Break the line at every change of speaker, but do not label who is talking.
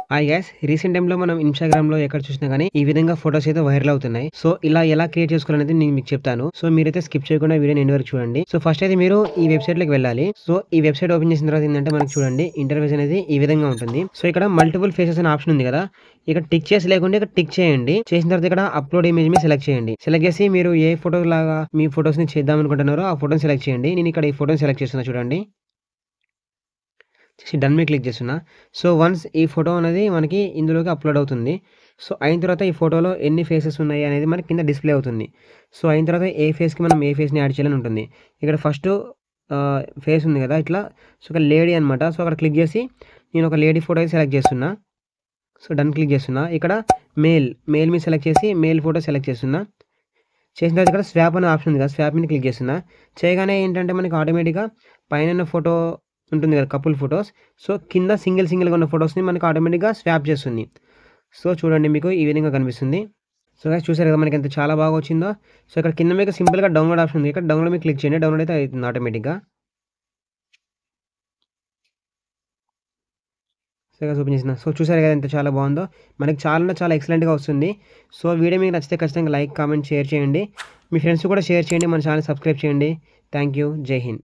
Hi guys, recent టైమ్‌లో మనం ఇన్‌స్టాగ్రామ్‌లో ఎక్కడ చూసినా గానీ, ఈ విధంగా ఫోటోస్ అయితే వైరల్ అవుతున్నాయి. సో, ఇలా ఎలా క్రియేట్ చేసుకోవాలనేది నేను మీకు చెప్తాను. సో, మీరైతే స్కిప్ చేయకుండా వీడియోని ఎండ్ వరకు చూడండి. సో, ఫస్ట్ అయితే మీరు ఈ వెబ్‌సైట్‌లోకి వెళ్ళాలి. సో, ఈ వెబ్‌సైట్ ఓపెన్ చేసిన తర్వాత ఏందంటే మనకు చూడండి ఇంటర్ఫేస్ అనేది ఈ విధంగా ఉంటుంది. సో, ఇక్కడ మల్టిపుల్ ఫేసెస్ అనే ఆప్షన్ ఉంది కదా! ఇక్కడ టిక్ చేసి లేకుంటే ఇక్కడ టిక్ చేయండి. చేసిన తర్వాత ఇక్కడ అప్‌లోడ్ ఇమేజ్ మీద సెలెక్ట్ చేయండి. సెలెక్ట్ చేసి మీరు ఏ ఫోటో లాగా మీ ఫోటోస్‌ని చేద్దాం అనుకుంటున్నారో ఆ ఫోటోని సెలెక్ట్ చేయండి. నేను ఇక్కడ ఈ ఫోటోని సెలెక్ట్ చేస్తున్నా చూడండి. డన్ మీద క్లిక్ చేస్తున్నా. సో, వన్స్ ఈ ఫోటో అనేది మనకి ఇందులోకి అప్‌లోడ్ అవుతుంది. సో, అయిన తర్వాత ఈ ఫోటోలో ఎన్ని ఫేసెస్ ఉన్నాయి అనేది మనకి కింద డిస్‌ప్లే అవుతుంది. సో, అయిన తర్వాత ఏ ఫేస్‌కి మనం ఏ ఫేస్‌ని యాడ్ చేయాలని ఉంటుంది. ఇక్కడ ఫస్టు ఫేస్ ఉంది కదా! ఇట్లా సో, ఇక్కడ లేడీ అనమాట. సో, అక్కడ క్లిక్ చేసి నేను ఒక లేడీ ఫోటో అయితే సెలెక్ట్ చేస్తున్నా. సో, డన్ క్లిక్ చేస్తున్నా. ఇక్కడ మేల్ మీద సెలెక్ట్ చేసి మేల్ ఫోటో సెలెక్ట్ చేస్తున్నా. చేసిన తర్వాత ఇక్కడ స్వాప్ అనే ఆప్షన్ ఉంది కదా! స్వాప్ మీద క్లిక్ చేస్తున్నా. చేయగానే ఏంటంటే మనకి ఆటోమేటిక్‌గా పైనున్న ఫోటో ఉంటుంది కదా! Couple photos. సో, కింద సింగిల్‌గా ఉన్న ఫోటోస్‌ని మనకు ఆటోమేటిక్‌గా స్వాప్ చేస్తుంది. సో, చూడండి మీకు ఈ విధంగా కనిపిస్తుంది. సో, గైస్ చూసారు కదా! మనకి ఎంత చాలా బాగా వచ్చిందో. సో, ఇక్కడ కింద మీకు సింపుల్‌గా డౌన్‌లోడ్ ఆప్షన్ ఉంది. ఇక్కడ డౌన్‌లోడ్ మీద క్లిక్ చేయండి. డౌన్‌లోడ్ అయితే అయితుంది ఆటోమేటిక్‌గా. సో, గైస్ ఓపెన్ చేసిన. సో, చూసారు కదా! ఎంత చాలా బాగుందో. మనకి చాలా అంటే చాలా ఎక్సలెంట్‌గా వస్తుంది. సో, వీడియో మీకు నచ్చితే ఖచ్చితంగా లైక్, కామెంట్, షేర్ చేయండి. మీ ఫ్రెండ్స్ కూడా షేర్ చేయండి. మన ఛానెల్ సబ్స్క్రైబ్ చేయండి. Thank you. జై హింద్.